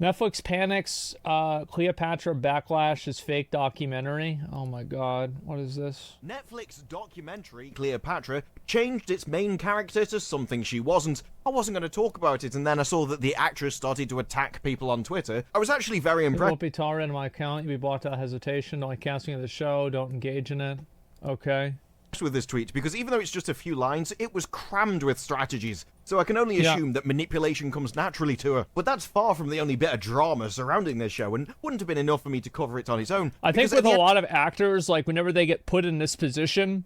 Netflix panics. Cleopatra Backlash is fake documentary. Oh my god, what is this? Netflix documentary Cleopatra changed its main character to something she wasn't. I wasn't going to talk about it, and then I saw that the actress started to attack people on Twitter. I was actually very It impressed. won't be tolerated in my account. You'll be blocked out of hesitation. Don't like casting of the show. Don't engage in it. Okay. With this tweet, because even though it's just a few lines, it was crammed with strategies. So I can only assume that manipulation comes naturally to her. But that's far from the only bit of drama surrounding this show, and wouldn't have been enough for me to cover it on its own. I think with a lot of actors, like whenever they get put in this position,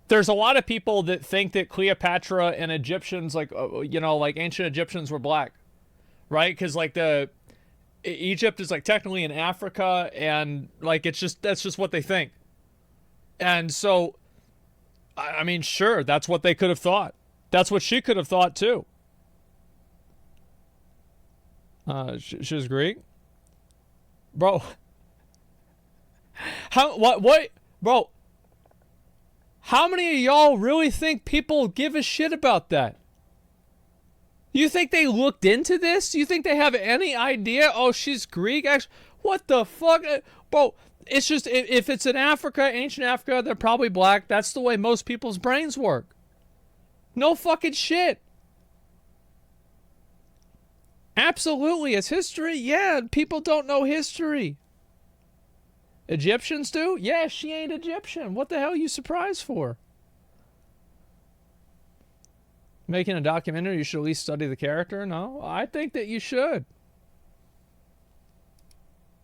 there's a lot of people that think that Cleopatra and Egyptians, like, you know, like ancient Egyptians were black, right? Because like Egypt is like technically in Africa, and like that's just what they think. And so, I mean, sure, that's what they could have thought. That's what she could have thought too. She was Greek, bro. Bro? How many of y'all really think people give a shit about that? You think they looked into this? You think they have any idea? Oh, she's Greek. Actually, what the fuck, bro? It's just, if it's in Africa, ancient Africa, they're probably black. That's the way most people's brains work. No fucking shit. Absolutely. It's history. Yeah, people don't know history. Egyptians do? Yeah, she ain't Egyptian. What the hell are you surprised for? Making a documentary, you should at least study the character? No, I think that you should.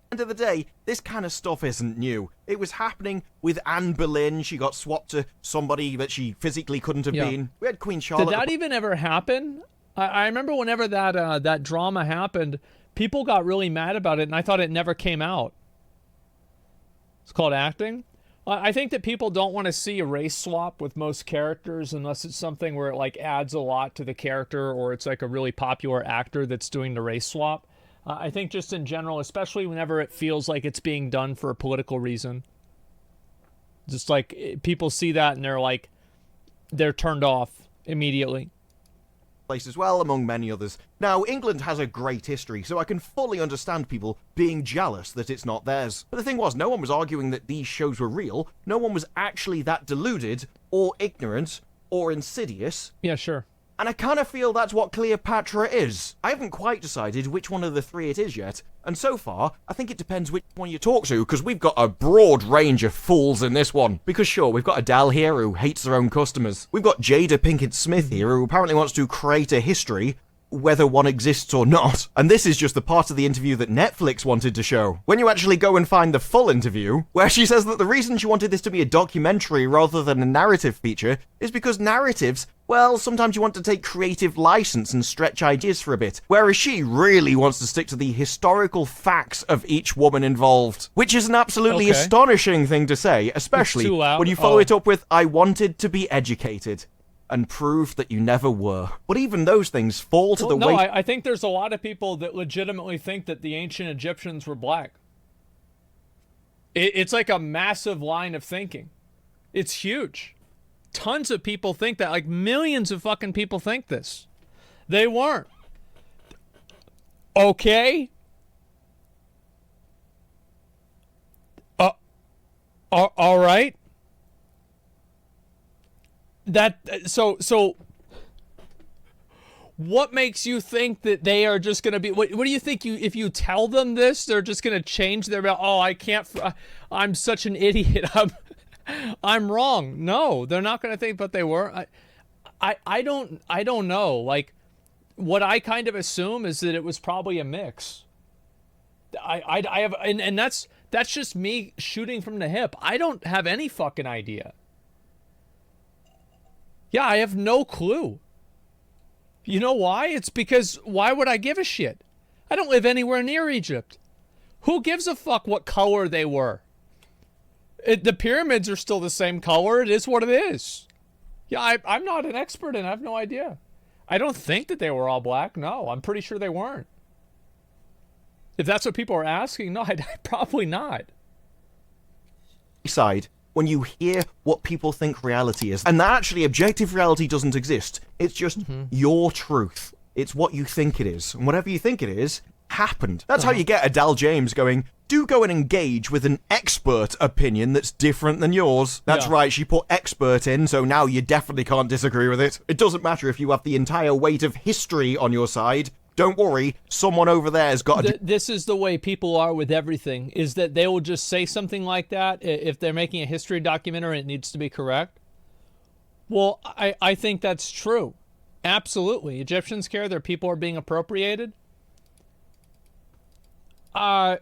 End of the day, this kind of stuff isn't new. It was happening with Anne Boleyn. She got swapped to somebody that she physically couldn't have been. We had Queen Charlotte. Did that even ever happen? I remember whenever that drama happened, people got really mad about it, and I thought it never came out. It's called acting. I think that people don't want to see a race swap with most characters unless it's something where it like adds a lot to the character, or it's like a really popular actor that's doing the race swap. I think just in general, especially whenever it feels like it's being done for a political reason. Just like people see that and they're turned off immediately. Place as well, among many others. Now, England has a great history, so I can fully understand people being jealous that it's not theirs. But the thing was, no one was arguing that these shows were real. No one was actually that deluded, or ignorant, or insidious. Yeah, sure. And I kind of feel that's what Cleopatra is. I haven't quite decided which one of the three it is yet, and so far, I think it depends which one you talk to, because we've got a broad range of fools in this one. Because sure, we've got Adele here who hates her own customers. We've got Jada Pinkett Smith here who apparently wants to create a history, whether one exists or not. And this is just the part of the interview that Netflix wanted to show. When you actually go and find the full interview, where she says that the reason she wanted this to be a documentary rather than a narrative feature is because narratives, well, sometimes you want to take creative license and stretch ideas for a bit, whereas she really wants to stick to the historical facts of each woman involved. Which is an absolutely astonishing thing to say, especially when you follow it up with, I wanted to be educated. And prove that you never were. But even those things fall to the weight. No, I think there's a lot of people that legitimately think that the ancient Egyptians were black. It's like a massive line of thinking. It's huge. Tons of people think that. Like millions of fucking people think this. They weren't. Okay. All right. So what makes you think that they are just going to be, what do you think, if you tell them this, they're just going to change their, oh, I can't, I'm such an idiot, I'm wrong. No, they're not going to think, but they were. I don't know. Like, what I kind of assume is that it was probably a mix. I have, and that's just me shooting from the hip. I don't have any fucking idea. Yeah, I have no clue. You know why? It's because why would I give a shit? I don't live anywhere near Egypt. Who gives a fuck what color they were? The pyramids are still the same color. It is what it is. Yeah, I'm not an expert and I have no idea. I don't think that they were all black. No, I'm pretty sure they weren't. If that's what people are asking, no, probably not. Side. When you hear what people think reality is, and that actually objective reality doesn't exist. It's just your truth. It's what you think it is. And whatever you think it is, happened. That's how you get Adele James going, do go and engage with an expert opinion that's different than yours. That's right, she put expert in, so now you definitely can't disagree with it. It doesn't matter if you have the entire weight of history on your side. Don't worry, someone over there has got a... This is the way people are with everything, is that they will just say something like that if they're making a history documentary and it needs to be correct. Well, I think that's true. Absolutely. Egyptians care their people are being appropriated. I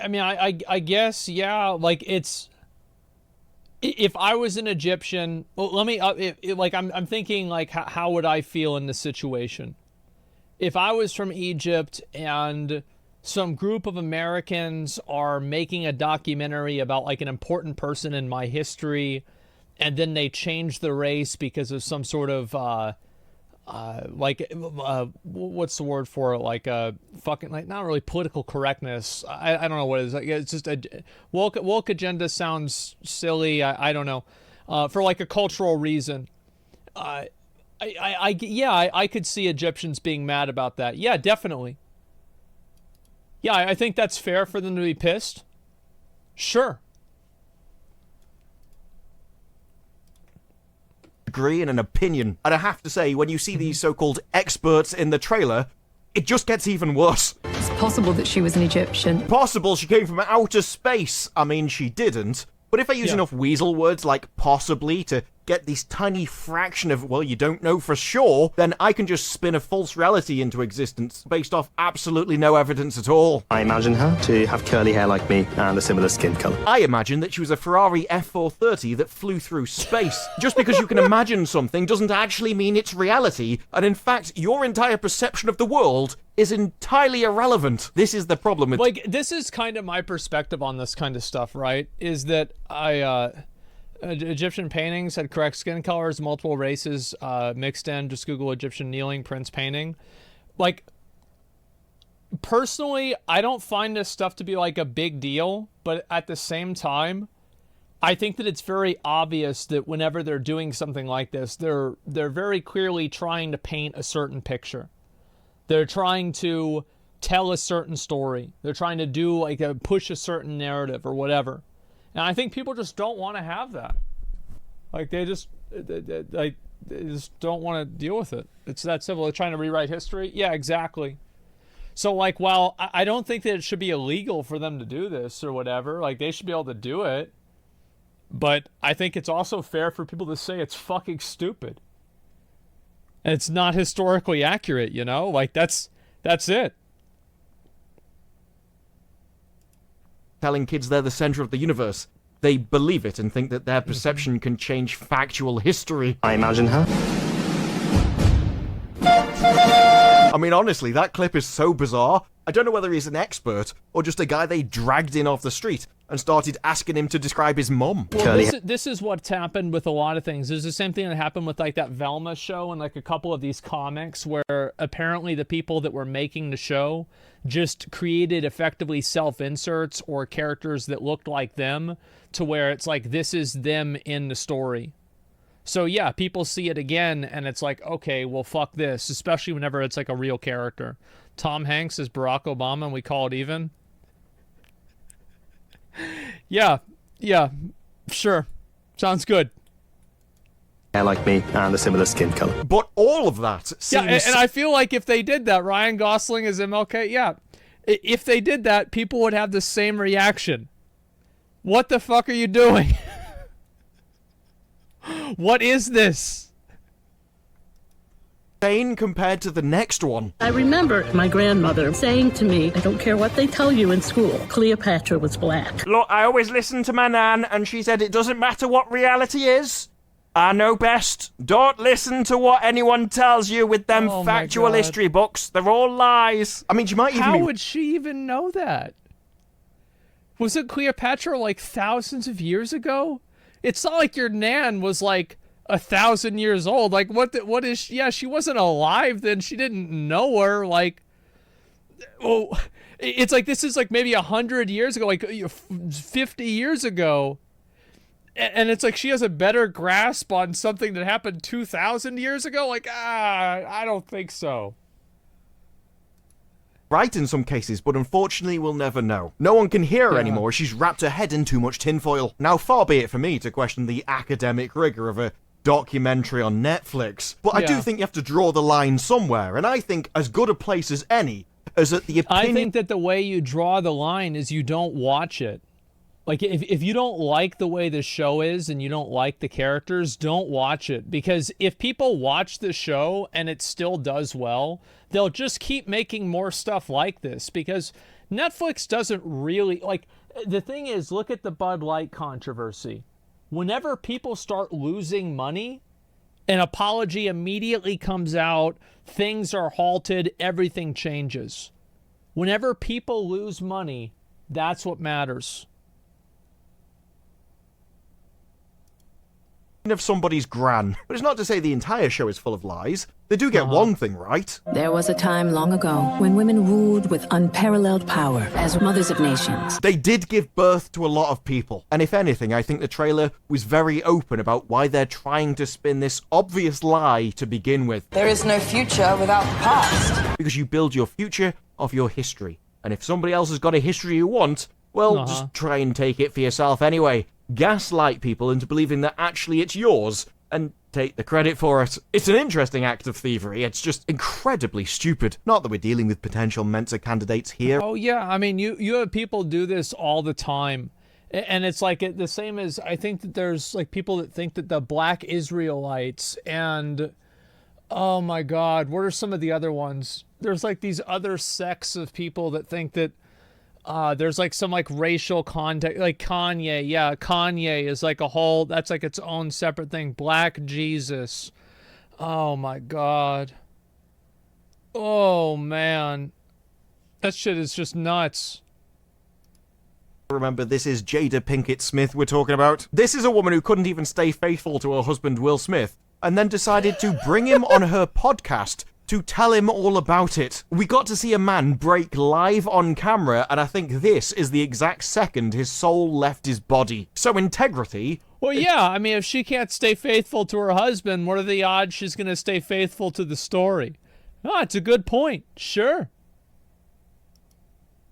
mean, I guess, yeah, like it's... If I was an Egyptian, well, let me, I'm thinking, like, how would I feel in this situation? If I was from Egypt and some group of Americans are making a documentary about, like, an important person in my history, and then they change the race because of some sort of, what's the word for it? Like fucking, like, not really political correctness. I don't know what it is. Like, it's just a woke agenda sounds silly. I don't know. For like a cultural reason. I could see Egyptians being mad about that. Yeah, definitely. Yeah, I think that's fair for them to be pissed. Sure. Agree and an opinion. And I have to say, when you see these so-called experts in the trailer, it just gets even worse. It's possible that she was an Egyptian. Possible she came from outer space. I mean, she didn't. But if I use enough weasel words like possibly to get this tiny fraction of, well, you don't know for sure, then I can just spin a false reality into existence based off absolutely no evidence at all. I imagine her to have curly hair like me and a similar skin colour. I imagine that she was a Ferrari F430 that flew through space. Just because you can imagine something doesn't actually mean it's reality, and in fact, your entire perception of the world is entirely irrelevant. This is the problem with... Like, this is kind of my perspective on this kind of stuff, right? Is that Egyptian paintings had correct skin colors, multiple races mixed in. Just Google Egyptian kneeling prince painting. Like, personally, I don't find this stuff to be like a big deal, but at the same time, I think that it's very obvious that whenever they're doing something like this, they're very clearly trying to paint a certain picture. They're trying to tell a certain story. They're trying to do like push a certain narrative or whatever. And I think people just don't want to have that. Like they just don't want to deal with it. It's that simple. They're trying to rewrite history. Yeah, exactly. So like, while I don't think that it should be illegal for them to do this or whatever, like they should be able to do it. But I think it's also fair for people to say it's fucking stupid. And it's not historically accurate, you know? Like, that's it. Telling kids they're the center of the universe. They believe it and think that their perception can change factual history. I imagine her. I mean, honestly, that clip is so bizarre. I don't know whether he's an expert or just a guy they dragged in off the street and started asking him to describe his mom. Well, this is what's happened with a lot of things. There's the same thing that happened with like that Velma show and like a couple of these comics where apparently the people that were making the show just created effectively self-inserts or characters that looked like them to where it's like this is them in the story. So yeah, people see it again and it's like, okay, well, fuck this, especially whenever it's like a real character. Tom Hanks is Barack Obama and we call it even. Yeah, sure. Sounds good. Hair like me and a similar skin colour. But all of that seems... Yeah, and I feel like if they did that, Ryan Gosling is MLK, yeah. If they did that, people would have the same reaction. What the fuck are you doing? What is this? Insane compared to the next one. I remember my grandmother saying to me, I don't care what they tell you in school, Cleopatra was black. Look, I always listened to my nan, and she said it doesn't matter what reality is. I know best. Don't listen to what anyone tells you with them factual history books. They're all lies. I mean, she might even How would she even know that? Was it Cleopatra like thousands of years ago? It's not like your nan was like 1,000 years old. Like, what is she? Yeah, she wasn't alive then. She didn't know her. Like, oh, it's like this is like maybe 100 years ago, like 50 years ago. And it's like she has a better grasp on something that happened 2,000 years ago. Like, I don't think so. right in some cases, but unfortunately we'll never know. No one can hear her anymore as she's wrapped her head in too much tinfoil. Now, far be it for me to question the academic rigor of a documentary on Netflix, but I do think you have to draw the line somewhere, and I think as good a place as any is at the opinion... I think that the way you draw the line is you don't watch it. Like, if you don't like the way the show is and you don't like the characters, don't watch it. Because if people watch the show and it still does well, they'll just keep making more stuff like this. Because Netflix doesn't really... Like, the thing is, look at the Bud Light controversy. Whenever people start losing money, an apology immediately comes out, things are halted, everything changes. Whenever people lose money, that's what matters. Of somebody's gran. But it's not to say the entire show is full of lies. They do get one thing right. There was a time long ago when women ruled with unparalleled power as mothers of nations. They did give birth to a lot of people. And if anything, I think the trailer was very open about why they're trying to spin this obvious lie to begin with. There is no future without the past. Because you build your future off your history. And if somebody else has got a history you want, well, just try and take it for yourself anyway. Gaslight people into believing that actually it's yours and take the credit for it. It's an interesting act of thievery. It's just incredibly stupid. Not that we're dealing with potential Mensa candidates here. Oh, yeah. I mean, you have people do this all the time. And it's like the same as, I think that there's like people that think that the black Israelites and, oh my God, what are some of the other ones? There's like these other sects of people that think that there's like some like racial context, like Kanye. Yeah, Kanye is like a whole, that's like its own separate thing. Black Jesus. Oh my God. Oh man. That shit is just nuts. Remember, this is Jada Pinkett Smith we're talking about. This is a woman who couldn't even stay faithful to her husband Will Smith and then decided to bring him on her podcast to tell him all about it. We got to see a man break live on camera, and I think this is the exact second his soul left his body. So integrity... Well, yeah, I mean, if she can't stay faithful to her husband, what are the odds she's going to stay faithful to the story? Oh, it's a good point. Sure.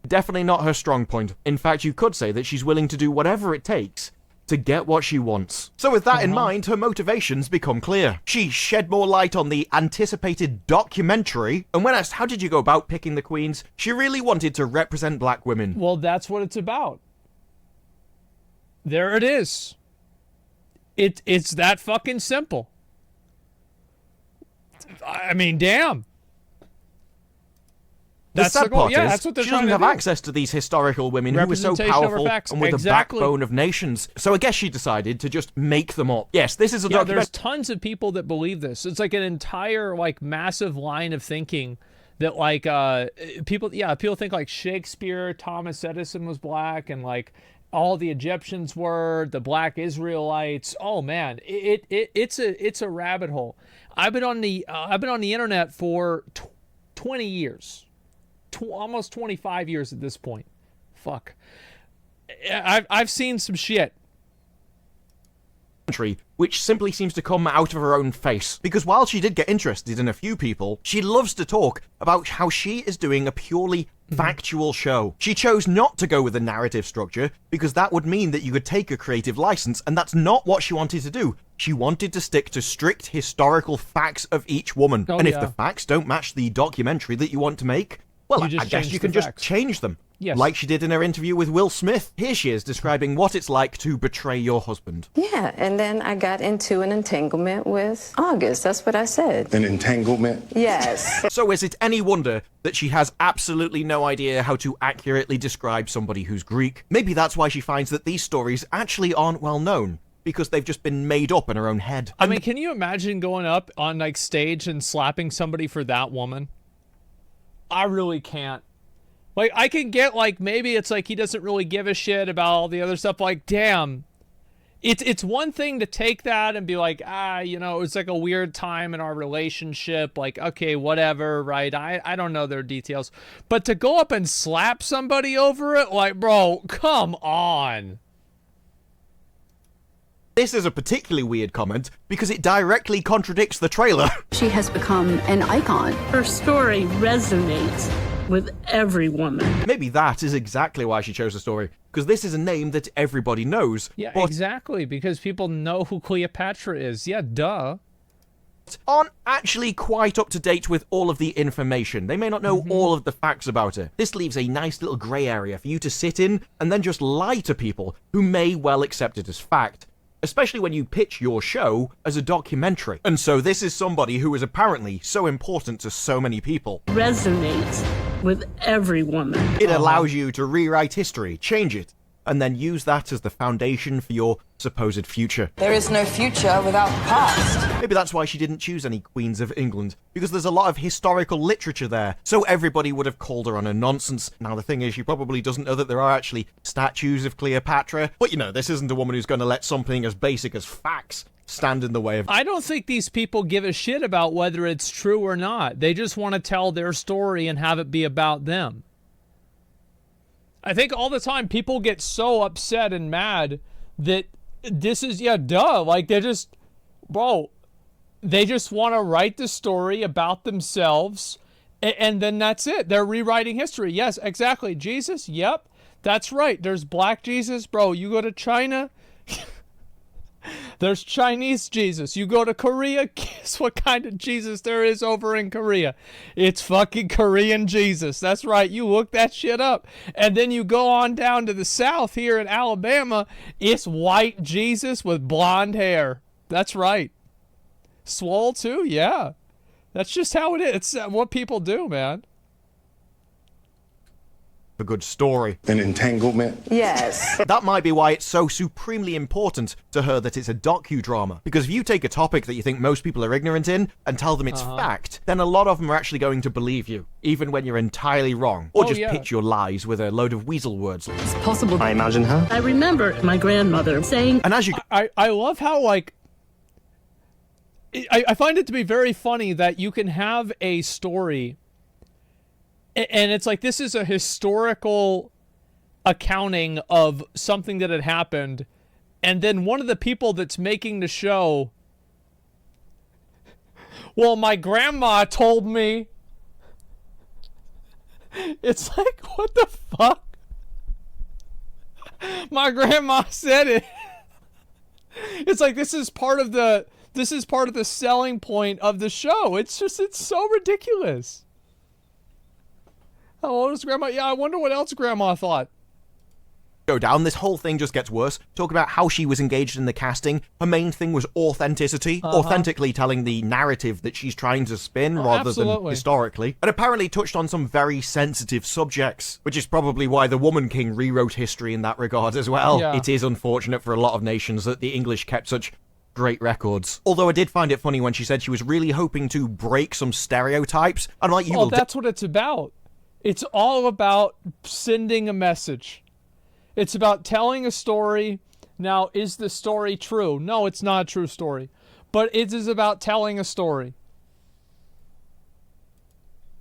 Definitely not her strong point. In fact, you could say that she's willing to do whatever it takes to get what she wants. So with that in mind, her motivations become clear. She shed more light on the anticipated documentary, and when asked how did you go about picking the queens, she really wanted to represent black women. Well, that's what it's about. There it is. It's that fucking simple. I mean, damn. The sad part is, that's what they're she trying doesn't to have do. access to these historical women who were so powerful and were the backbone of nations. So I guess she decided to just make them up. Yes, this is a documentary. There's tons of people that believe this. It's like an entire, like, massive line of thinking that, like, people think, like, Shakespeare, Thomas Edison was black, and, like, all the Egyptians were, the black Israelites. Oh, man, it's a rabbit hole. I've been on the internet for 20 years. Almost 25 years at this point. Fuck. I've seen some shit. Which simply seems to come out of her own face. Because while she did get interested in a few people, she loves to talk about how she is doing a purely factual show. She chose not to go with a narrative structure because that would mean that you could take a creative license, and that's not what she wanted to do. She wanted to stick to strict historical facts of each woman. And if the facts don't match the documentary that you want to make, well, I guess you can just change them. Yes. Like she did in her interview with Will Smith. Here she is describing what it's like to betray your husband. Yeah, and then I got into an entanglement with August. That's what I said. An entanglement? Yes. So is it any wonder that she has absolutely no idea how to accurately describe somebody who's Greek? Maybe that's why she finds that these stories actually aren't well known, because they've just been made up in her own head. I mean, can you imagine going up on, like, stage and slapping somebody for that woman? I really can't. Like, I can get, like, maybe it's like he doesn't really give a shit about all the other stuff. Like, damn. It's one thing to take that and be like, you know, it's like a weird time in our relationship. Like, okay, whatever, right? I don't know their details. But to go up and slap somebody over it, like, bro, come on. This is a particularly weird comment because it directly contradicts the trailer. She has become an icon. Her story resonates with every woman. Maybe that is exactly why she chose the story, because this is a name that everybody knows. Yeah, but exactly, because people know who Cleopatra is. Yeah, duh. aren't actually quite up to date with all of the information. They may not know all of the facts about it. This leaves a nice little grey area for you to sit in and then just lie to people who may well accept it as fact, especially when you pitch your show as a documentary. And so this is somebody who is apparently so important to so many people. Resonates with every woman. It allows you to rewrite history, change it, and then use that as the foundation for your supposed future. There is no future without the past. Maybe that's why she didn't choose any Queens of England, because there's a lot of historical literature there, so everybody would have called her on her nonsense. Now the thing is, she probably doesn't know that there are actually statues of Cleopatra, but you know, this isn't a woman who's going to let something as basic as facts stand in the way of... I don't think these people give a shit about whether it's true or not. They just want to tell their story and have it be about them. I think all the time people get so upset and mad that this is, yeah, duh. Like, they just, bro, they just want to write the story about themselves, and then that's it. They're rewriting history. Yes, exactly. Jesus, yep, that's right. There's black Jesus. Bro, you go to China, there's Chinese Jesus. You go to Korea, guess what kind of Jesus there is over in Korea? It's fucking Korean Jesus. That's right. You look that shit up. And then you go on down to the south here in Alabama. It's white Jesus with blonde hair. That's right. Swole too? Yeah. That's just how it is. It's what people do, man. A good story. An entanglement? Yes. That might be why it's so supremely important to her that it's a docudrama. Because if you take a topic that you think most people are ignorant in and tell them it's fact, then a lot of them are actually going to believe you, even when you're entirely wrong. Or just pitch your lies with a load of weasel words. It's possible. I imagine her. I remember my grandmother saying, And as you... I love how, like, I find it to be very funny that you can have a story and it's like, this is a historical accounting of something that had happened, and then one of the people that's making the show, well, my grandma told me. It's like, what the fuck? My grandma said it. It's like, this is part of the selling point of the show. It's so ridiculous. How old is Grandma? Yeah, I wonder what else Grandma thought. Go down, this whole thing just gets worse. Talk about how she was engaged in the casting. Her main thing was authenticity, authentically telling the narrative that she's trying to spin rather than historically. And apparently touched on some very sensitive subjects, which is probably why the Woman King rewrote history in that regard as well. Yeah. It is unfortunate for a lot of nations that the English kept such great records. Although I did find it funny when she said she was really hoping to break some stereotypes. And like, Oh, that's what it's about. It's all about sending a message. It's about telling a story. Now, is the story true? No, it's not a true story. But it is about telling a story.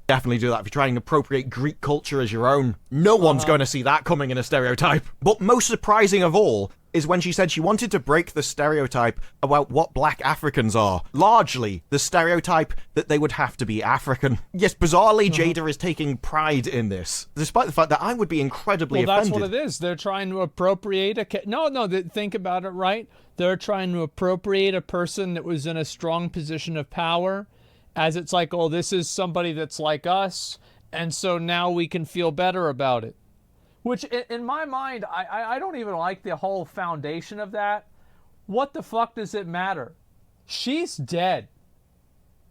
Definitely do that if you're trying to appropriate Greek culture as your own. No one's going to see that coming in a stereotype. But most surprising of all is when she said she wanted to break the stereotype about what black Africans are. Largely, the stereotype that they would have to be African. Yes, bizarrely, Jada is taking pride in this, despite the fact that I would be incredibly offended. Well, that's what it is. They're trying to appropriate think about it, right? They're trying to appropriate a person that was in a strong position of power, as it's like, oh, this is somebody that's like us, and so now we can feel better about it. Which, in my mind, I don't even like the whole foundation of that. What the fuck does it matter? She's dead.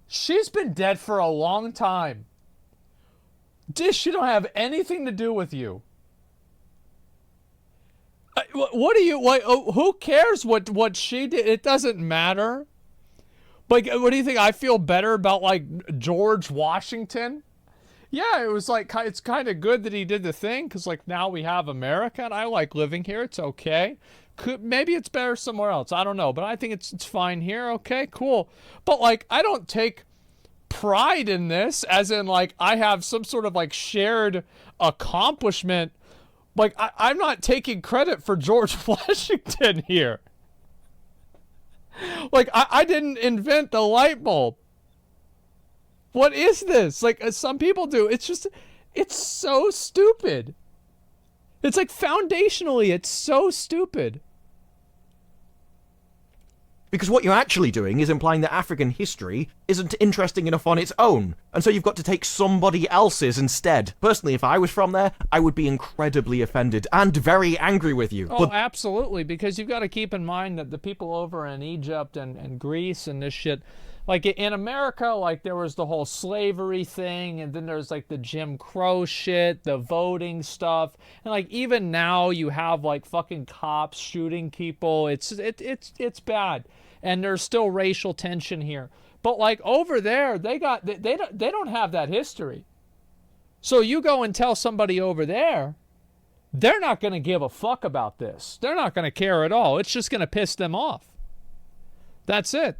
She's been dead for a long time. She don't have anything to do with you. Who cares what she did? It doesn't matter. Like, what do you think? I feel better about, like, George Washington? Yeah, it was like, it's kind of good that he did the thing, because, like, now we have America, and I like living here. It's okay. Maybe it's better somewhere else. I don't know, but I think it's fine here. Okay, cool. But, like, I don't take pride in this, as in, like, I have some sort of, like, shared accomplishment. Like, I'm not taking credit for George Washington here. Like, I didn't invent the light bulb. What is this? Like, some people do. It's just, It's so stupid. It's like foundationally, it's so stupid. Because what you're actually doing is implying that African history isn't interesting enough on its own, and so you've got to take somebody else's instead. Personally, if I was from there, I would be incredibly offended and very angry with you. Oh, absolutely, because you've got to keep in mind that the people over in Egypt and Greece and this shit, like in America, like there was the whole slavery thing, and then there's like the Jim Crow shit, the voting stuff, and like even now you have like fucking cops shooting people. It's bad, and there's still racial tension here. But like over there, they don't have that history. So you go and tell somebody over there, they're not going to give a fuck about this. They're not going to care at all. It's just going to piss them off. That's it.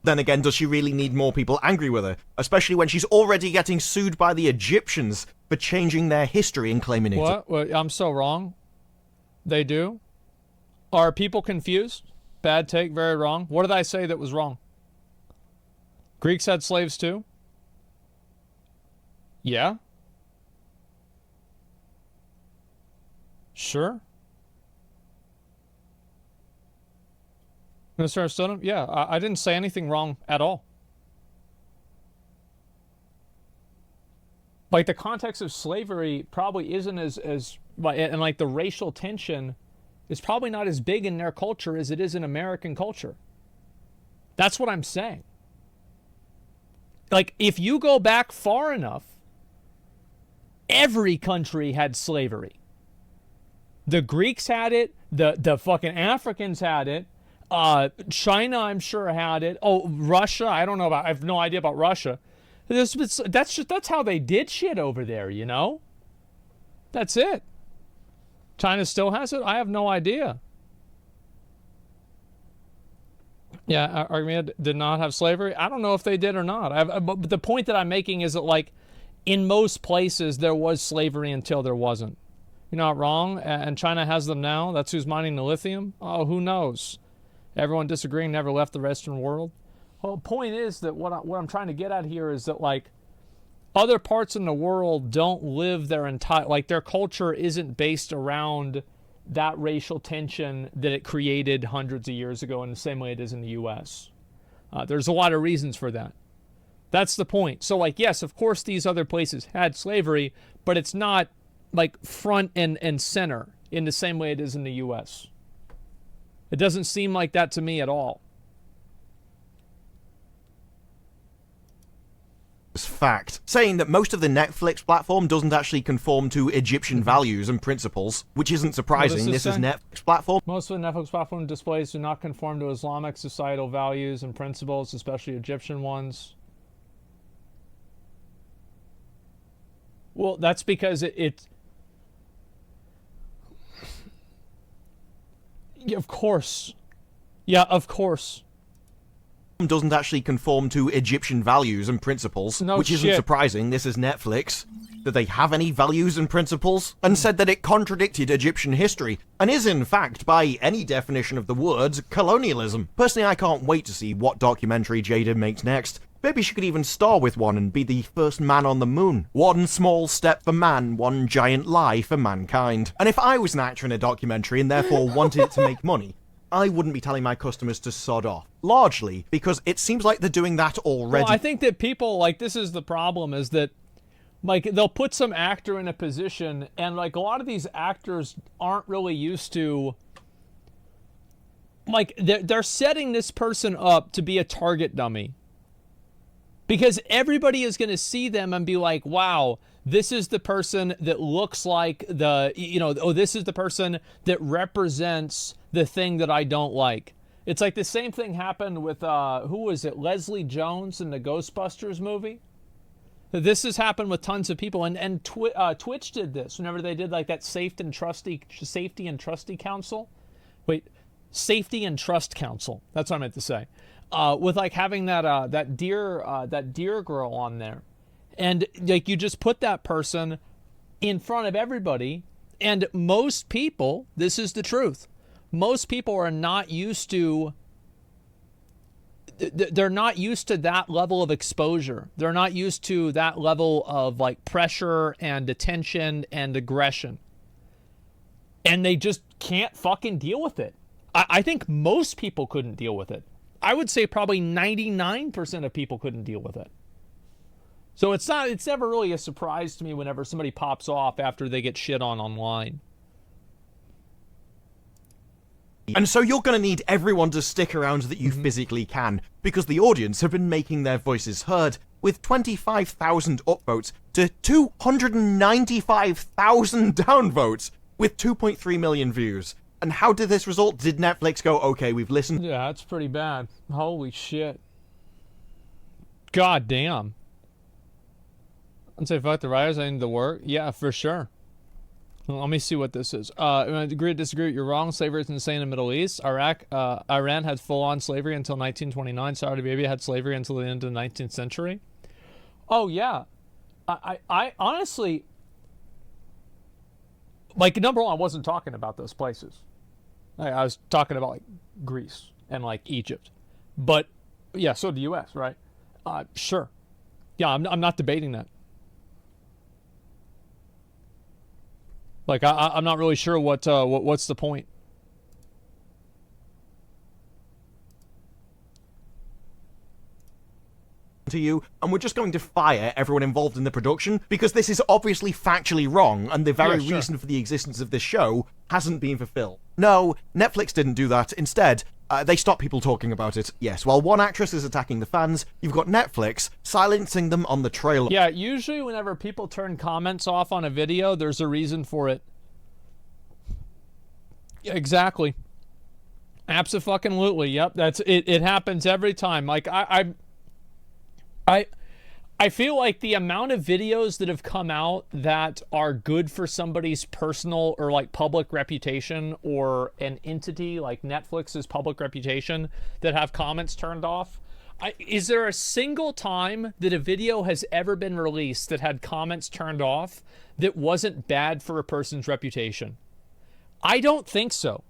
Then again, does she really need more people angry with her? Especially when she's already getting sued by the Egyptians for changing their history and claiming it. What? I'm so wrong. They do? Are people confused? Bad take, very wrong. What did I say that was wrong? Greeks had slaves too? Yeah? Sure. Mr. Stoneham? Yeah, I didn't say anything wrong at all. Like, the context of slavery probably isn't as and like the racial tension is probably not as big in their culture as it is in American culture. That's what I'm saying. Like, if you go back far enough, every country had slavery. The Greeks had it, the fucking Africans had it, China, I'm sure, had it. Oh, Russia, I don't know about. I have no idea about Russia. That's how they did shit over there, you know. That's it. China still has it. I have no idea. Yeah, Armenia did not have slavery. I don't know if they did or not. But the point that I'm making is that, like, in most places there was slavery until there wasn't. You're not wrong. And China has them now. That's who's mining the lithium. Oh, who knows? Everyone disagreeing never left the Western world. Well, the point is that what I'm trying to get at here is that, like, other parts in the world don't live their entire, like, their culture isn't based around that racial tension that it created hundreds of years ago in the same way it is in the U.S. There's a lot of reasons for that. That's the point. So, like, yes, of course these other places had slavery, but it's not, like, front and center in the same way it is in the U.S. It doesn't seem like that to me at all. Fact. Saying that most of the Netflix platform doesn't actually conform to Egyptian values and principles, which isn't surprising. This is Netflix platform. Most of the Netflix platform displays do not conform to Islamic societal values and principles, especially Egyptian ones. Well, that's because it yeah, of course. Yeah, of course. Doesn't actually conform to Egyptian values and principles, which isn't surprising. This is Netflix. Did they have any values and principles? And said that it contradicted Egyptian history, and is in fact, by any definition of the words, colonialism. Personally, I can't wait to see what documentary Jada makes next. Maybe she could even star with one and be the first man on the moon. One small step for man, one giant lie for mankind. And if I was an actor in a documentary and therefore wanted it to make money, I wouldn't be telling my customers to sod off. Largely because it seems like they're doing that already. Well, I think that people, like, this is the problem, is that, like, they'll put some actor in a position, and, like, a lot of these actors aren't really used to, like, they're setting this person up to be a target dummy. Because everybody is going to see them and be like, wow, this is the person that looks like the, you know, oh, this is the person that represents the thing that I don't like. It's like the same thing happened with, who was it, Leslie Jones in the Ghostbusters movie? This has happened with tons of people, and Twitch did this whenever they did, like, that Safety and Trust Council. Safety and Trust Council. That's what I meant to say. With, like, having that deer girl on there, and, like, you just put that person in front of everybody, and most people, this is the truth, most people are not used to they're not used to that level of exposure. They're not used to that level of like pressure and attention and aggression. And they just can't fucking deal with it. I think most people couldn't deal with it. I would say probably 99% of people couldn't deal with it. So it's never really a surprise to me whenever somebody pops off after they get shit on online. And so you're going to need everyone to stick around that you physically can, because the audience have been making their voices heard, with 25,000 upvotes to 295,000 downvotes, with 2.3 million views. And how did this result? Did Netflix go, okay, we've listened? Yeah, that's pretty bad. Holy shit. God damn. I'd say fuck the writers, I need the work. Yeah, for sure. Well, let me see what this is. Agree or disagree, you're wrong. Slavery is insane in the Middle East. Iran had full-on slavery until 1929. Saudi Arabia had slavery until the end of the 19th century. Oh, yeah. I honestly... Like, number one, I wasn't talking about those places. I was talking about, like, Greece and, like, Egypt. But, yeah, so the U.S., right? Sure. Yeah, I'm not debating that. Like, I'm not really sure what's the point. To you, and we're just going to fire everyone involved in the production because this is obviously factually wrong, and the very reason for the existence of this show hasn't been fulfilled. No, Netflix didn't do that. Instead, they stopped people talking about it. Yes, while one actress is attacking the fans, you've got Netflix silencing them on the trailer. Yeah, usually whenever people turn comments off on a video, there's a reason for it. Yeah, exactly. Abso-fucking-lutely. Yep, that's it. It happens every time. Like I feel like the amount of videos that have come out that are good for somebody's personal or like public reputation, or an entity like Netflix's public reputation, that have comments turned off. Is there a single time that a video has ever been released that had comments turned off that wasn't bad for a person's reputation? I don't think so.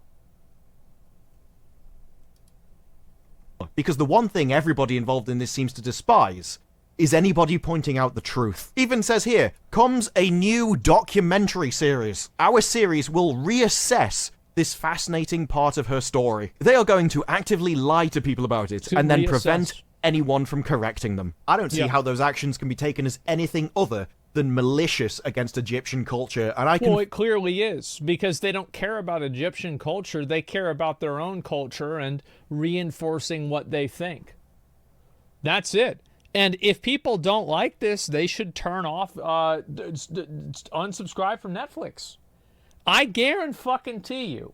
Because the one thing everybody involved in this seems to despise is anybody pointing out the truth. Even says here, comes a new documentary series. Our series will reassess this fascinating part of her story. They are going to actively lie to people about it and then prevent anyone from correcting them. I don't see how those actions can be taken as anything other than malicious against Egyptian culture, and Well, it clearly is, because they don't care about Egyptian culture. They care about their own culture and reinforcing what they think. That's it. And if people don't like this, they should turn off, unsubscribe from Netflix. I guarantee you,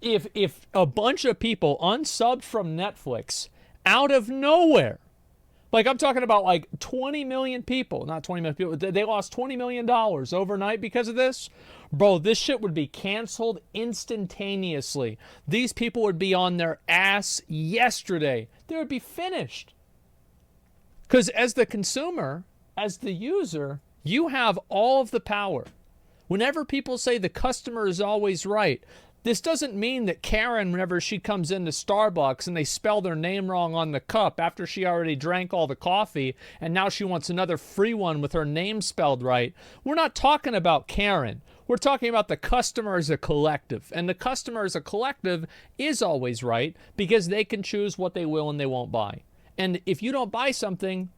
if a bunch of people unsubbed from Netflix out of nowhere, like I'm talking about like 20 million people, not 20 million people, they lost $20 million overnight because of this, bro, this shit would be canceled instantaneously. These people would be on their ass yesterday. They would be finished. Because as the consumer, as the user, you have all of the power. Whenever people say the customer is always right, this doesn't mean that Karen, whenever she comes into Starbucks and they spell their name wrong on the cup after she already drank all the coffee and now she wants another free one with her name spelled right. We're not talking about Karen. We're talking about the customer as a collective. And the customer as a collective is always right because they can choose what they will and they won't buy. And if you don't buy something,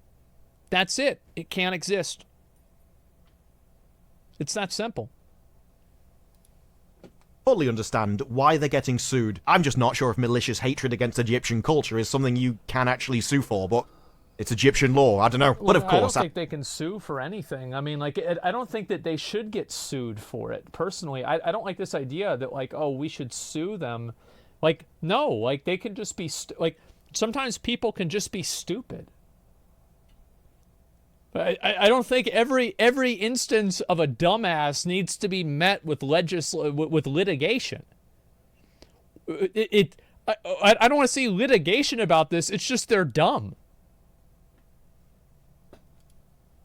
that's it. It can't exist. It's that simple. Fully understand why they're getting sued. I'm just not sure if malicious hatred against Egyptian culture is something you can actually sue for, but it's Egyptian law. I don't know. Well, but of course, I don't think they can sue for anything. I mean, like, I don't think that they should get sued for it. Personally, I don't like this idea that, like, oh, we should sue them. Like, no, like, they can just be, like, sometimes people can just be stupid. I don't think every instance of a dumbass needs to be met with litigation. I don't want to see litigation about this. It's just they're dumb.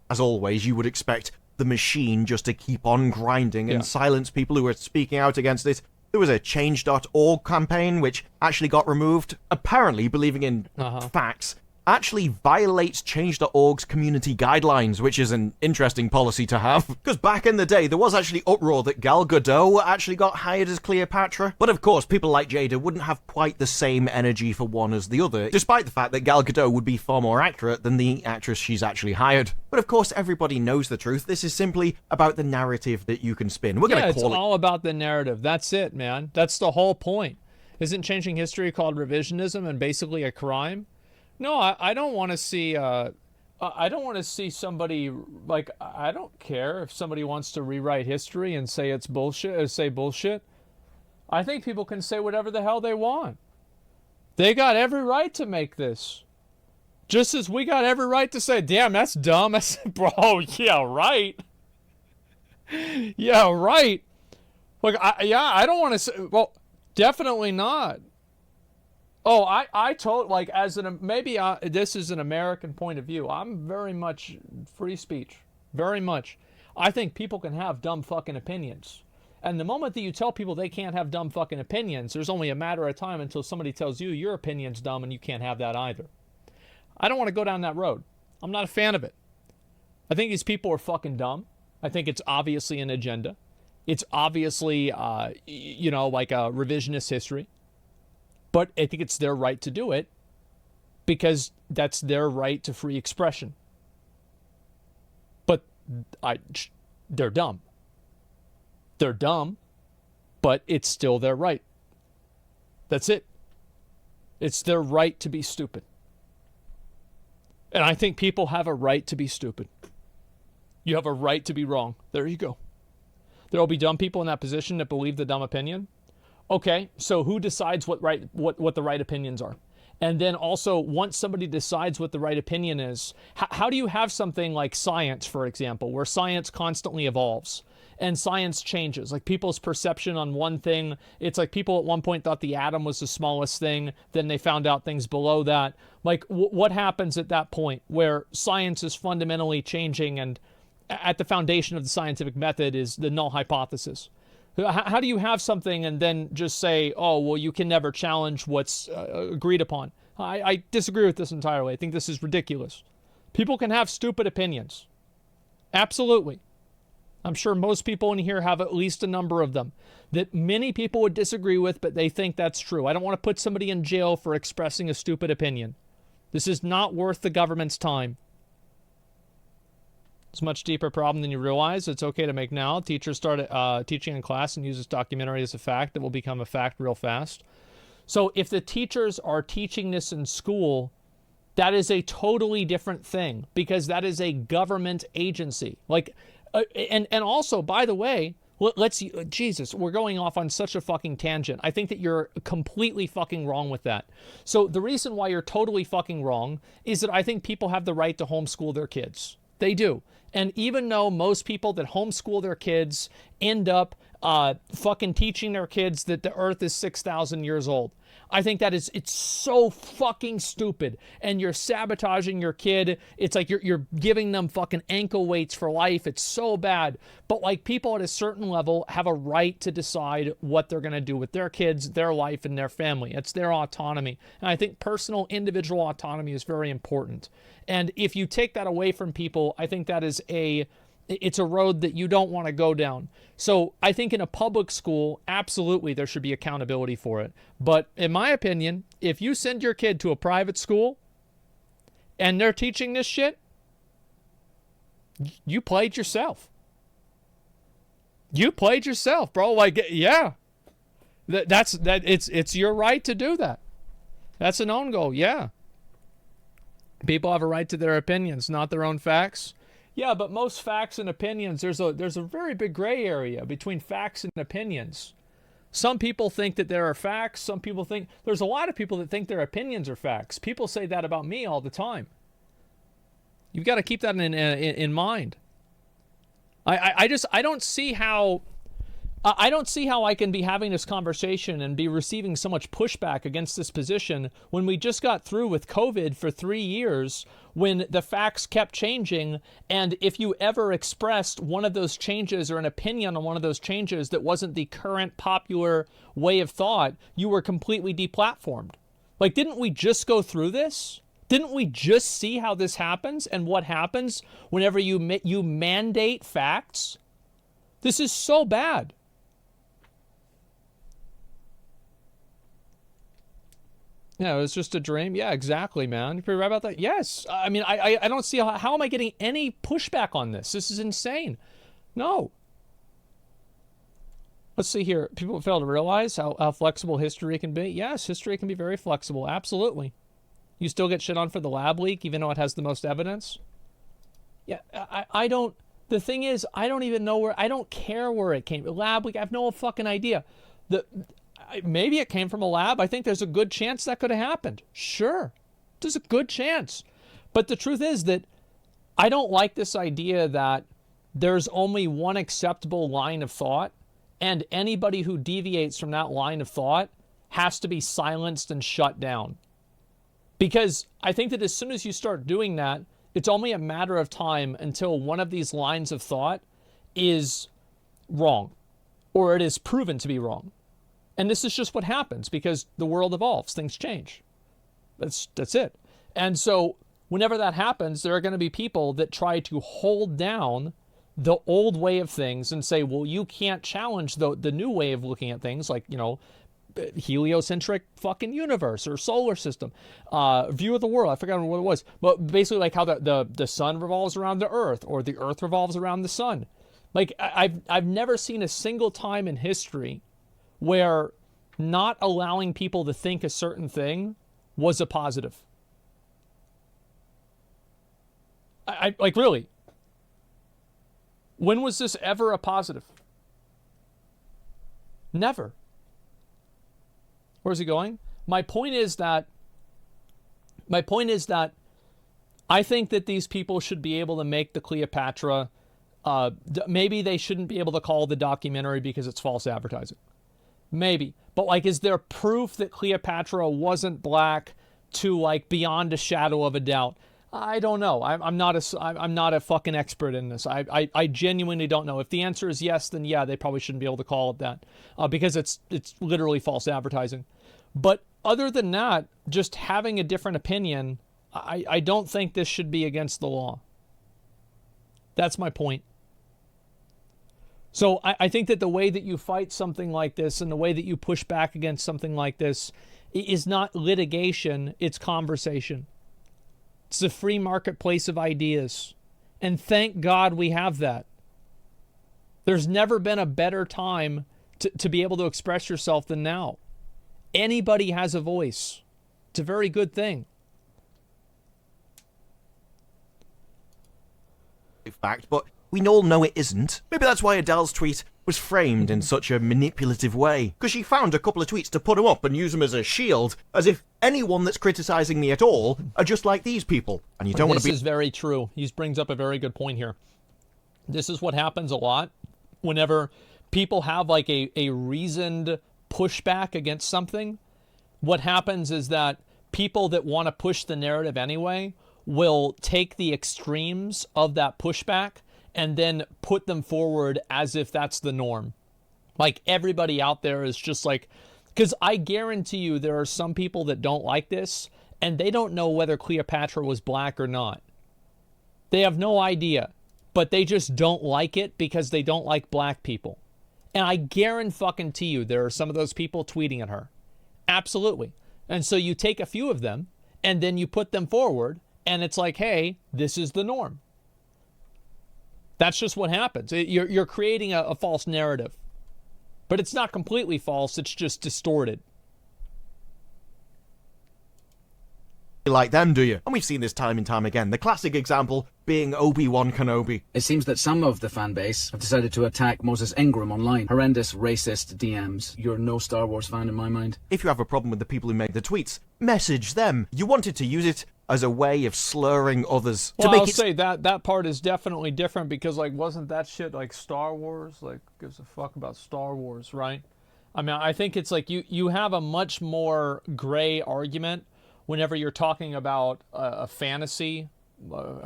As always, you would expect the machine just to keep on grinding and silence people who are speaking out against it. There was a change.org campaign which actually got removed. Apparently, believing in facts actually violates change.org's community guidelines, which is an interesting policy to have. Because back in the day, there was actually uproar that Gal Gadot actually got hired as Cleopatra. But of course, people like Jada wouldn't have quite the same energy for one as the other, despite the fact that Gal Gadot would be far more accurate than the actress she's actually hired. But of course, everybody knows the truth. This is simply about the narrative that you can spin. We're going to call it... it's all about the narrative. That's it, man. That's the whole point. Isn't changing history called revisionism and basically a crime? No, I don't want to see. I don't want to see somebody like. I don't care if somebody wants to rewrite history and say it's bullshit. Or say bullshit. I think people can say whatever the hell they want. They got every right to make this, just as we got every right to say, "Damn, that's dumb." I said, "Bro, yeah, right. Yeah, right." Look, I don't want to say. Well, definitely not. Oh, I told, like, maybe this is an American point of view. I'm very much free speech. Very much. I think people can have dumb fucking opinions. And the moment that you tell people they can't have dumb fucking opinions, there's only a matter of time until somebody tells you your opinion's dumb and you can't have that either. I don't want to go down that road. I'm not a fan of it. I think these people are fucking dumb. I think it's obviously an agenda. It's obviously, like a revisionist history. But I think it's their right to do it because that's their right to free expression. But they're dumb. They're dumb, but it's still their right. That's it. It's their right to be stupid. And I think people have a right to be stupid. You have a right to be wrong. There you go. There will be dumb people in that position that believe the dumb opinion. Okay, so who decides what the right opinions are? And then also, once somebody decides what the right opinion is, how do you have something like science, for example, where science constantly evolves and science changes? Like people's perception on one thing, it's like people at one point thought the atom was the smallest thing, then they found out things below that. Like what happens at that point where science is fundamentally changing and at the foundation of the scientific method is the null hypothesis? How do you have something and then just say, oh, well, you can never challenge what's agreed upon? I disagree with this entirely. I think this is ridiculous. People can have stupid opinions. Absolutely. I'm sure most people in here have at least a number of them that many people would disagree with, but they think that's true. I don't want to put somebody in jail for expressing a stupid opinion. This is not worth the government's time. It's a much deeper problem than you realize. It's okay to make now. Teachers start teaching in class and use this documentary as a fact that will become a fact real fast. So if the teachers are teaching this in school, that is a totally different thing because that is a government agency. And also, by the way, Jesus, we're going off on such a fucking tangent. I think that you're completely fucking wrong with that. So the reason why you're totally fucking wrong is that I think people have the right to homeschool their kids. They do. And even though most people that homeschool their kids end up fucking teaching their kids that the earth is 6,000 years old, I think that it's so fucking stupid. And you're sabotaging your kid. It's like you're giving them fucking ankle weights for life. It's so bad. But like people at a certain level have a right to decide what they're going to do with their kids, their life, and their family. It's their autonomy. And I think personal individual autonomy is very important. And if you take that away from people, I think that is it's a road that you don't want to go down. So I think in a public school, absolutely there should be accountability for it. But in my opinion, if you send your kid to a private school and they're teaching this shit, you played yourself. You played yourself, bro. Like, yeah, it's your right to do that. That's an own goal. Yeah. People have a right to their opinions, not their own facts. Yeah, but most facts and opinions, there's a very big gray area between facts and opinions. Some people think that there are facts. Some people think, there's a lot of people that think their opinions are facts. People say that about me all the time. You've got to keep that in mind. I don't see how I don't see how I can be having this conversation and be receiving so much pushback against this position when we just got through with COVID for 3 years, when the facts kept changing, and if you ever expressed one of those changes or an opinion on one of those changes that wasn't the current popular way of thought, you were completely deplatformed. Like, didn't we just go through this? Didn't we just see how this happens and what happens whenever you mandate facts? This is so bad. Yeah, it was just a dream. Yeah, exactly, man. You're right about that. Yes. I mean, I don't see how am I getting any pushback on this? This is insane. No. Let's see here. People fail to realize how flexible history can be. Yes, history can be very flexible. Absolutely. You still get shit on for the lab leak, even though it has the most evidence. Yeah, I don't. The thing is, I don't even know where. I don't care where it came. Lab leak. I have no fucking idea. Maybe it came from a lab. I think there's a good chance that could have happened. Sure. There's a good chance. But the truth is that I don't like this idea that there's only one acceptable line of thought, and anybody who deviates from that line of thought has to be silenced and shut down. Because I think that as soon as you start doing that, it's only a matter of time until one of these lines of thought is wrong, or it is proven to be wrong. And this is just what happens because the world evolves, things change. That's it. And so whenever that happens, there are going to be people that try to hold down the old way of things and say, well, you can't challenge the new way of looking at things, like, you know, heliocentric fucking universe or solar system, view of the world. I forgot what it was, but basically like how the sun revolves around the earth, or the earth revolves around the sun. Like I've never seen a single time in history where not allowing people to think a certain thing was a positive. I like, really. When was this ever a positive? Never. Where's he going? My point is that I think that these people should be able to make the Cleopatra, maybe they shouldn't be able to call the documentary because it's false advertising. Maybe. But like, is there proof that Cleopatra wasn't black to like beyond a shadow of a doubt? I don't know. I'm not a fucking expert in this. I genuinely don't know. If the answer is yes, then yeah, they probably shouldn't be able to call it that, because it's literally false advertising. But other than that, just having a different opinion, I don't think this should be against the law. That's my point. So I think that the way that you fight something like this and the way that you push back against something like this is not litigation, it's conversation. It's a free marketplace of ideas. And thank God we have that. There's never been a better time to be able to express yourself than now. Anybody has a voice. It's a very good thing. Fact, but we all know it isn't. Maybe that's why Adele's tweet was framed in such a manipulative way, because she found a couple of tweets to put them up and use them as a shield, as if anyone that's criticizing me at all are just like these people, and you don't want to be... This is very true. He brings up a very good point here. This is what happens a lot whenever people have like a reasoned pushback against something. What happens is that people that want to push the narrative anyway will take the extremes of that pushback and then put them forward as if that's the norm. Like everybody out there is just like, because I guarantee you there are some people that don't like this and they don't know whether Cleopatra was black or not. They have no idea, but they just don't like it because they don't like black people. And I guarantee you there are some of those people tweeting at her. Absolutely. And so you take a few of them and then you put them forward and it's like, hey, this is the norm. That's just what happens. You're creating a false narrative. But it's not completely false, it's just distorted. Like them, do you? And we've seen this time and time again. The classic example being Obi-Wan Kenobi. It seems that some of the fan base have decided to attack Moses Ingram online. Horrendous, racist DMs. You're no Star Wars fan in my mind. If you have a problem with the people who made the tweets, message them. You wanted to use it, as a way of slurring others Well, to make I'll it say that part is definitely different because, like, wasn't that shit like Star Wars? Like, gives a fuck about Star Wars, right? I mean, I think it's like you have a much more gray argument whenever you're talking about a fantasy. Star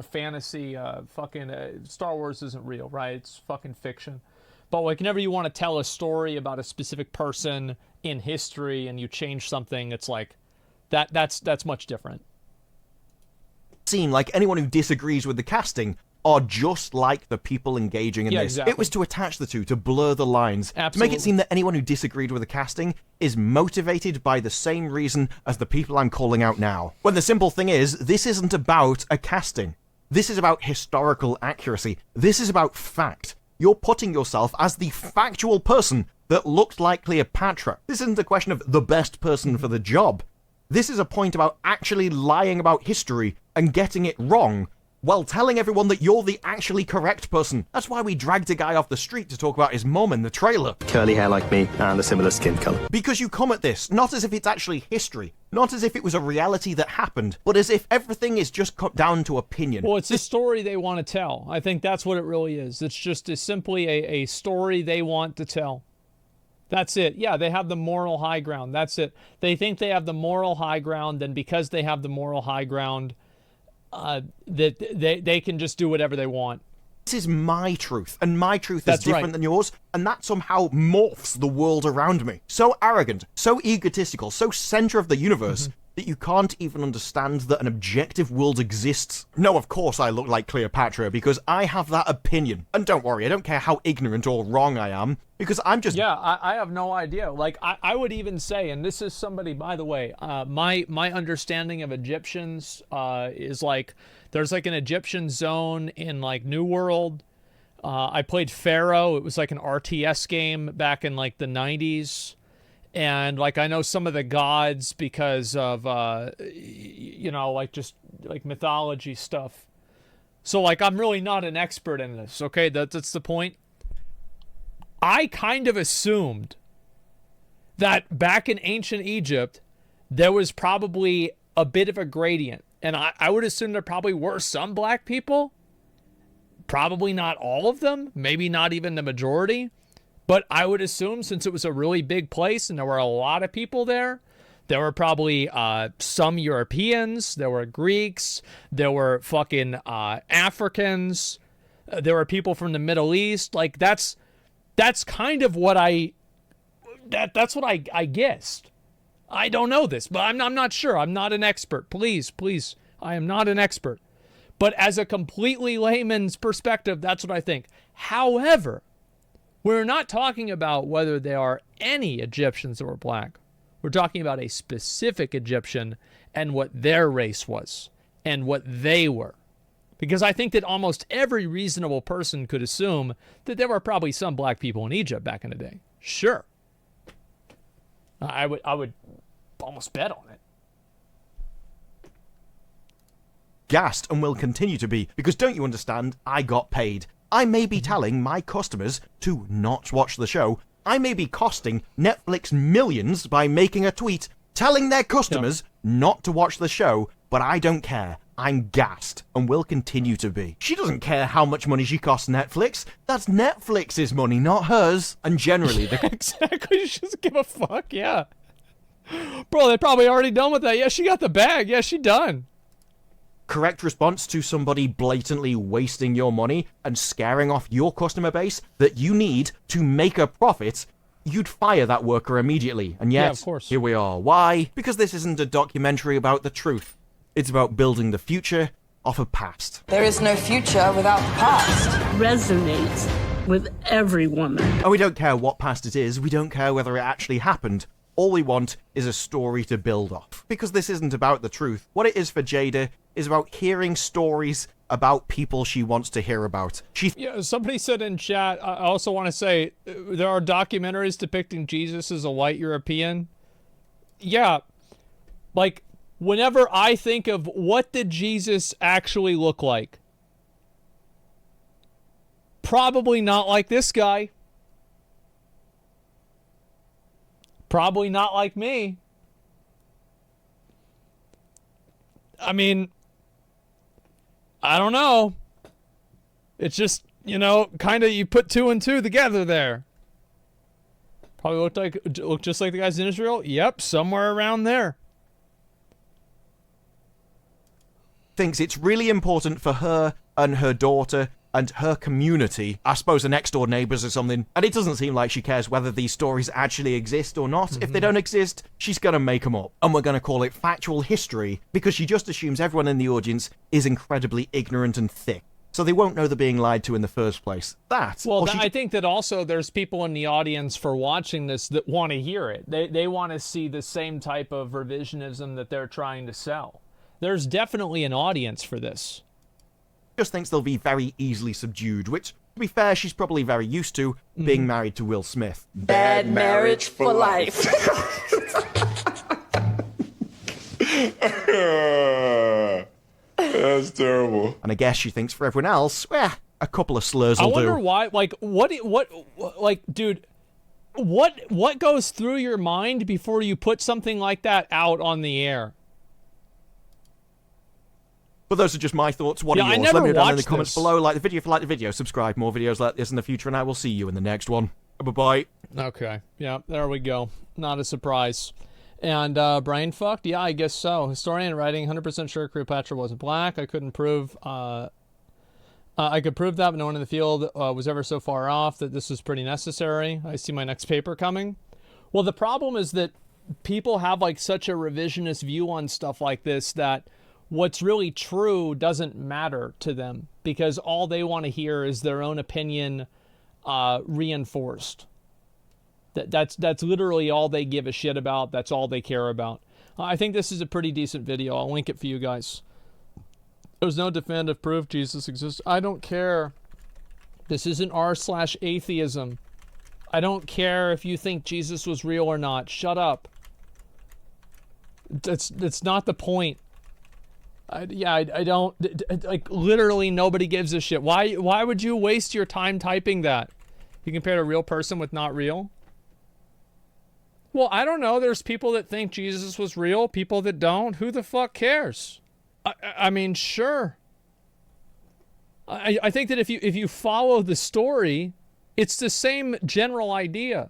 Wars isn't real, right? It's fucking fiction. But like, whenever you want to tell a story about a specific person in history and you change something, it's like that's much different. seem like anyone who disagrees with the casting are just like the people engaging in this. Exactly. It was to attach the two, to blur the lines, to make Absolutely. it seem that anyone who disagreed with the casting is motivated by the same reason as the people I'm calling out now. When the simple thing is, this isn't about a casting. This is about historical accuracy. This is about fact. You're putting yourself as the factual person that looked like Cleopatra. This isn't a question of the best person for the job. This is a point about actually lying about history and getting it wrong, while telling everyone that you're the actually correct person. That's why we dragged a guy off the street to talk about his mum in the trailer. Curly hair like me and a similar skin colour. Because you come at this, not as if it's actually history, not as if it was a reality that happened, but as if everything is just cut down to opinion. Well, it's a story they want to tell. I think that's what it really is. It's just simply a story they want to tell. That's it. Yeah, they have the moral high ground. That's it. They think they have the moral high ground, and because they have the moral high ground, that they can just do whatever they want. This is my truth, and my truth is That's different right. than yours, and that somehow morphs the world around me. So arrogant, so egotistical, so center of the universe, that you can't even understand that an objective world exists. No, of course I look like Cleopatra, because I have that opinion. And don't worry, I don't care how ignorant or wrong I am, because I'm just... Yeah, I have no idea. Like, I would even say, and this is somebody, by the way, my understanding of Egyptians is like, there's like an Egyptian zone in like New World. I played Pharaoh. It was like an RTS game back in like the 90s. And like, I know some of the gods because of, like just like mythology stuff. So like, I'm really not an expert in this. Okay. That's the point. I kind of assumed that back in ancient Egypt, there was probably a bit of a gradient. And I would assume there probably were some black people. Probably not all of them. Maybe not even the majority. But I would assume, since it was a really big place and there were a lot of people there, there were probably some Europeans, there were Greeks, there were fucking Africans, there were people from the Middle East. Like, that's kind of what that's what I guessed. I don't know this, but I'm not sure. I'm not an expert. Please, I am not an expert. But as a completely layman's perspective, that's what I think. However, we're not talking about whether there are any Egyptians that were black. We're talking about a specific Egyptian and what their race was and what they were. Because I think that almost every reasonable person could assume that there were probably some black people in Egypt back in the day. Sure. I would almost bet on it. Gassed and will continue to be, because don't you understand, I got paid. I may be telling my customers to not watch the show. I may be costing Netflix millions by making a tweet telling their customers not to watch the show, but I don't care. I'm gassed and will continue to be. She doesn't care how much money she costs Netflix. That's Netflix's money, not hers. And generally, the Exactly. She doesn't give a fuck. Yeah. Bro, they're probably already done with that. Yeah, she got the bag. Yeah, she done. correct response to somebody blatantly wasting your money and scaring off your customer base that you need to make a profit, you'd fire that worker immediately. And yet, yeah, of course. Here we are. Why? Because this isn't a documentary about the truth. It's about building the future off of past. There is no future without the past. Resonates with every woman. And we don't care what past it is. We don't care whether it actually happened. All we want is a story to build off. Because this isn't about the truth. What it is for Jada is about hearing stories about people she wants to hear about. Yeah, somebody said in chat, I also want to say, there are documentaries depicting Jesus as a white European. Yeah, like, whenever I think of what did Jesus actually look like, probably not like this guy. Probably not like me. I mean, I don't know. It's just, you know, kind of you put 2 and 2 together there. Probably looked just like the guys in Israel. Yep, somewhere around there. Thinks it's really important for her and her daughter and her community, I suppose her next door neighbours or something, and it doesn't seem like she cares whether these stories actually exist or not. If they don't exist, she's gonna make them up, and we're gonna call it factual history, because she just assumes everyone in the audience is incredibly ignorant and thick, so they won't know they're being lied to in the first place. Well, I think that also there's people in the audience for watching this that want to hear it. They want to see the same type of revisionism that they're trying to sell. There's definitely an audience for this. Just thinks they'll be very easily subdued, which, to be fair, she's probably very used to, being married to Will Smith. Bad marriage for life. That's terrible. And I guess she thinks for everyone else, a couple of slurs will do. I wonder why, dude, what goes through your mind before you put something like that out on the air? But those are just my thoughts. What are yours? Let me know down in the comments below. Like the video if you like the video. Subscribe. More videos like this in the future, and I will see you in the next one. Bye-bye. Okay. Yeah, there we go. Not a surprise. And brain fucked? Yeah, I guess so. Historian writing, 100% sure Cleopatra wasn't black. I couldn't prove... I could prove that, but no one in the field was ever so far off that this was pretty necessary. I see my next paper coming. Well, the problem is that people have like such a revisionist view on stuff like this that what's really true doesn't matter to them because all they want to hear is their own opinion reinforced. That's literally all they give a shit about. That's all they care about. I think this is a pretty decent video. I'll link it for you guys. There's no definitive proof Jesus exists. I don't care. This isn't r/atheism. I don't care if you think Jesus was real or not. Shut up. That's not the point. I don't, like, literally nobody gives a shit. Why would you waste your time typing that? You compare a real person with not real? Well, I don't know. There's people that think Jesus was real, people that don't. Who the fuck cares? I mean, sure. I think that if you follow the story, it's the same general idea.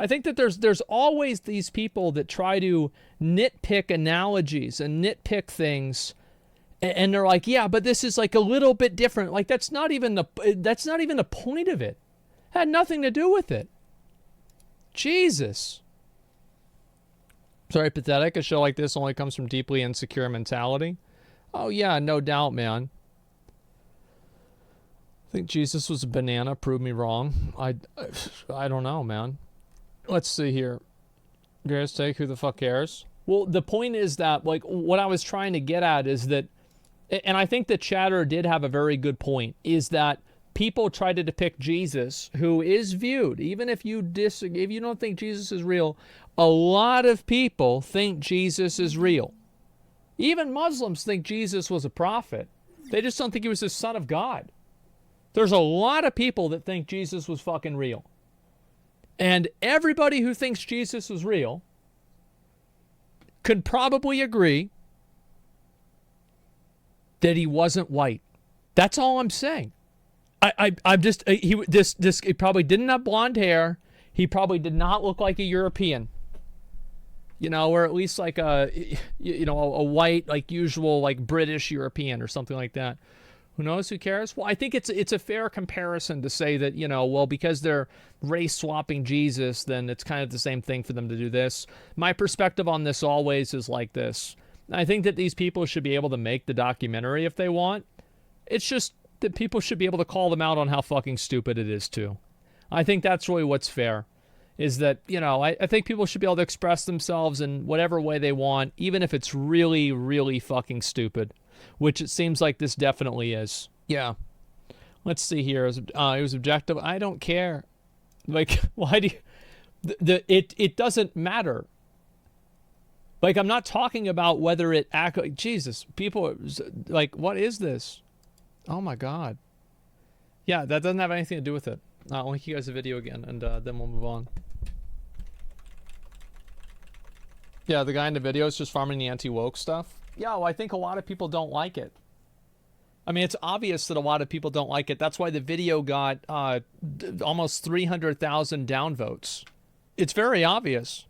I think that there's always these people that try to nitpick analogies and nitpick things, and they're like, yeah, but this is like a little bit different. Like that's not even the point of it. It had nothing to do with it. Jesus. Sorry, pathetic. A show like this only comes from deeply insecure mentality. Oh yeah, no doubt, man. I think Jesus was a banana. Prove me wrong. I don't know, man. Let's see here. Greatest take, who the fuck cares? Well, the point is that, like, what I was trying to get at is that, and I think the chatter did have a very good point, is that people try to depict Jesus, who is viewed, even if you don't think Jesus is real, a lot of people think Jesus is real. Even Muslims think Jesus was a prophet. They just don't think he was the son of God. There's a lot of people that think Jesus was fucking real. And everybody who thinks Jesus was real could probably agree that he wasn't white. That's all I'm saying. I'm just he probably didn't have blonde hair. He probably did not look like a European. You know, or at least like a white, like usual, like British European or something like that. Who knows? Who cares? Well, I think it's a fair comparison to say that, well, because they're race swapping Jesus, then it's kind of the same thing for them to do this. My perspective on this always is like this. I think that these people should be able to make the documentary if they want. It's just that people should be able to call them out on how fucking stupid it is too. I think that's really what's fair. Is that, I think people should be able to express themselves in whatever way they want, even if it's really, really fucking stupid. Which it seems like this definitely is. Yeah. Let's see here. It was objective. I don't care. Like, why do you... It doesn't matter. Like, I'm not talking about whether it... Jesus, people... Like, what is this? Oh, my God. Yeah, that doesn't have anything to do with it. I'll link you guys a video again, and then we'll move on. Yeah, the guy in the video is just farming the anti-woke stuff. Yeah, well, I think a lot of people don't like it. I mean, it's obvious that a lot of people don't like it. That's why the video got almost 300,000 downvotes. It's very obvious.